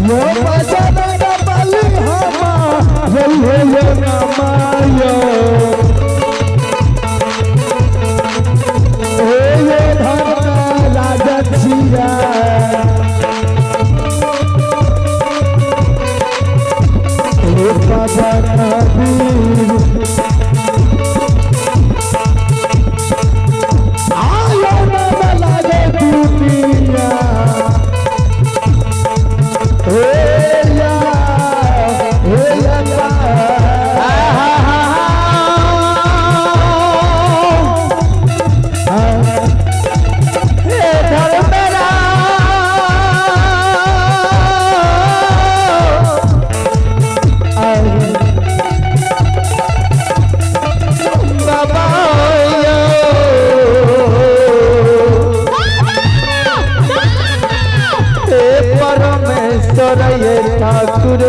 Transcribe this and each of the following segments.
यो बचन बलि हमारे नमायो ये धर्म राजा छिया बाबा कबीर आयो न लागे दुनिया ठाकुर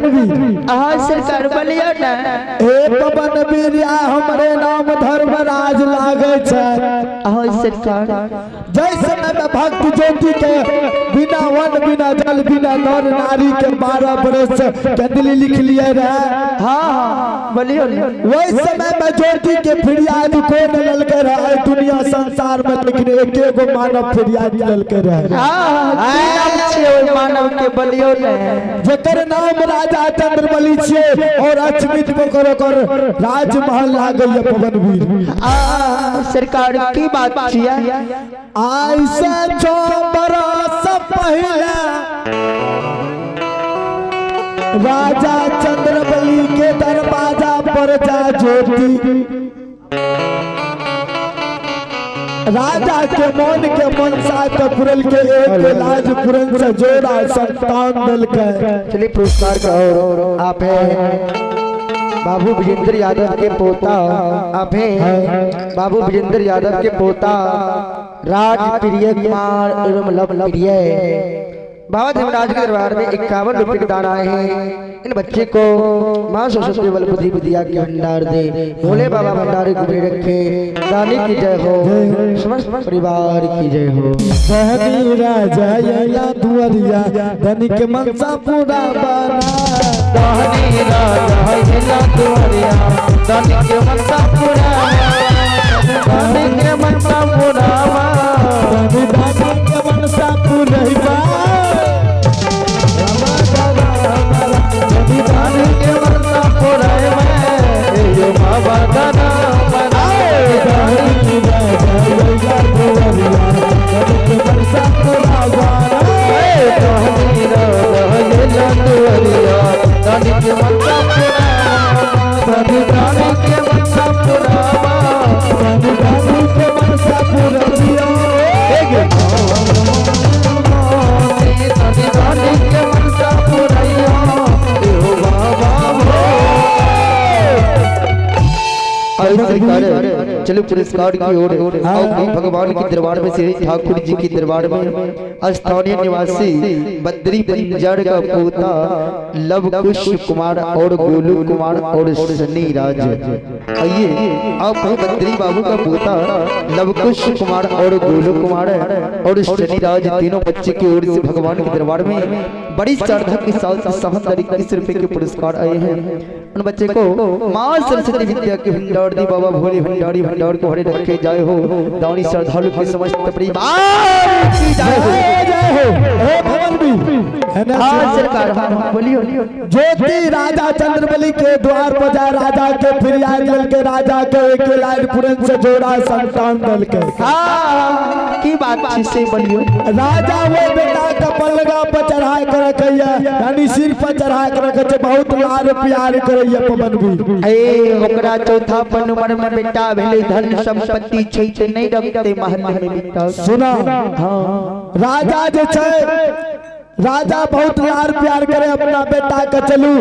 सरकार बलिया ना हे पवन वीरिया हमरे नाम धर्मराज लागे छै सरकार जैसे में भक्त ज्योति के बिना वन बिना जल बिना नर नारी के 12 बरस कंदली लिख लिए रहे हाँ बलिया वही समय में ज्योति के फरियाद को मिलल के रहे दुनिया संसार में लेकिन एक एगो मानव फरियाद मिलल के रहे मानव के बलियो जकर नाम राजा चंद्रबली छे और अचमित बकर कर राजमहल लागे ये पवन वीर सरकार की बात छिया आई से 6 बरस पहले राजा चंद्रबली के दरवाजा पर जा ज्योति राजा के मन के मनसा के पुरल के एक लाज पुरन से जोड़ा संतान दल के चलिए पुरस्कार का और आप है बाबू विजेंद्र यादव के पोता आप है बाबू विजेंद्र यादव के पोता राज प्रिय कुमार एवं लव प्रिय बाबा धर्मराज के दरबार में 51 रुपए के दान आए हैं। इन बच्चे को मां सरस्वती बल बुद्धि विद्या के भंडार दे भोले बाबा भंडार गुबरे रखे दानी की जय हो समस्त परिवार की जय हो सहनी राजा या दुआरिया धनी के मनसा पूरा बना सहनी राजा या दुआरिया धनी के मनसा पूरा धनी के मनसा पूरा धनी के मनसा पूरा चलो पुरस्कार की ओर भगवान के दरबार में से ठाकुर जी के दरबार में स्थानीय निवासी बद्री बंजार का पोता लव कुश कुमार और गोलू कुमार और सनी राज आइए आप बद्री बाबू का पोता लव कुश कुमार और गोलू कुमार और सनी राज तीनों बच्चे की ओर से भगवान के दरबार में बड़ी श्रद्धा के साथ 21 रुपए के पुरस्कार आए हैं। उन बच्चे को मां सरस्वती विद्या के भंडार दी बाबा भोले भंडारी भंडार को हरे रखे जाए हो दानी श्रद्धालु के समस्त परिवार की जय हो हे भवन भी सरकार बोलियो ज्योति राजा चंद्रबली के द्वार पर जा राजा के फिरियाद दल के राजा के एक लाइन पुरन से जोड़ा संतान दल के की बात से बोलियो राजा वो बेटा का पलगा पर चढ़ा कर रखैया यानी सिर पर चढ़ा कर रखे बहुत लार प्यार करैया पवन भी ए ओकरा चौथा नंबर में बेटा भेले धन संपत्ति छै नहीं रखते महल में बिता। सुना हाँ राजा जो छे राजा बहुत लाड़ प्यार करे अपना बेटा के। चलू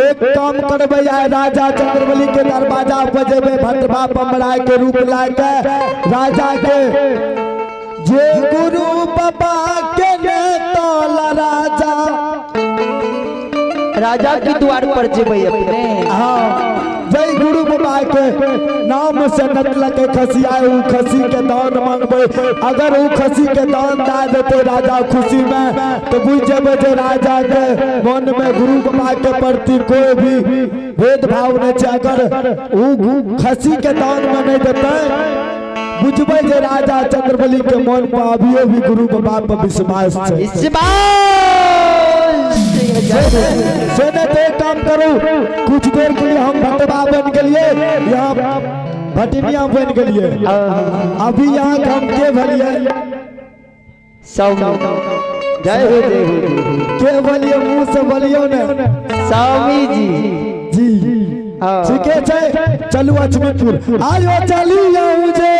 एक काम करबे आए राजा चंद्रबली के दरवाजा बजेबे भटवा पमराय के रूप लाके राजा के जे गुरु बाबा के ने तोला राजा के द्वार पर जेबे अपने। हाँ जय गुरु बाबा के नाम से नतल के खसी आए उ खसी के दान मांगबे। अगर उ खसी के दान दे देते राजा खुशी में तो बुझ जेबे जे राजा के मन में गुरु बाबा के प्रति कोई भी भेदभाव नहीं छै। अगर उ खसी के दान में नहीं देते बुझबे जे राजा चंद्रबली के मन पर अभियो भी गुरु बाबा पर विश्वास छै। सेने तो एक काम करो कुछ देर के लिए हम भटवा बन के लिए यहाँ भटिनिया बन के लिए अभी यहाँ हम के भलिए जय हो के भलिए मुंह से बोलियो ने स्वामी जी जी ठीक है चलू अजमेरपुर आयो चलियो मुझे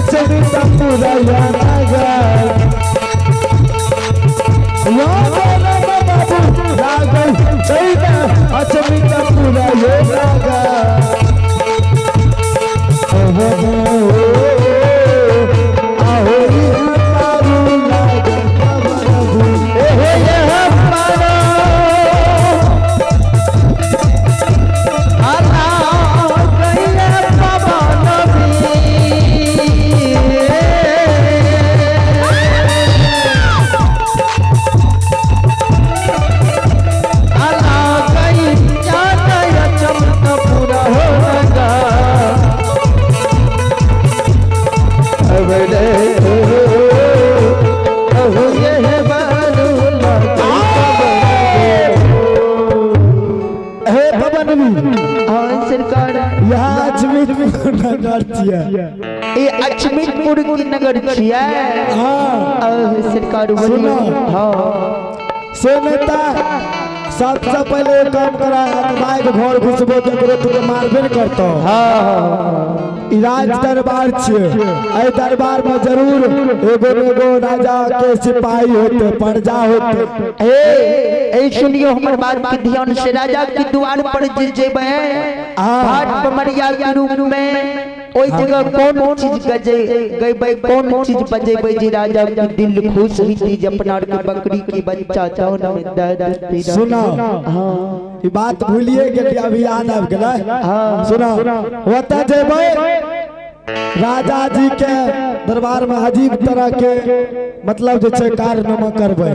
अचमित पूरा नगर बाबू लागल चैता अचमित पूरा नगर अचमितपुर की नगर छिया सरकार सुनो से नेता सबसे पहले काम करा माइक घर घुसबो तो तुके मारबे न करतो ई राज दरबार छिए ए दरबार में जरूर एगो राजा के सिपाही होते प्रजा होते ए सुनियो हमर बात के ध्यान से राजा के द्वार पर जेबे भाट पमरिया के रूप में ओई जगह कौन चीज गई कौन चीज बजेबे जी राजा के दिल खुश होती जे अपना के बकरी की बच्चा चावन में दे देती सुना हां ई बात भूलिए गेली अभी याद आब गेलै हां सुना होता जेबे राजा जी के दरबार में अजीब तरह के मतलब जे छै कारनामा करबै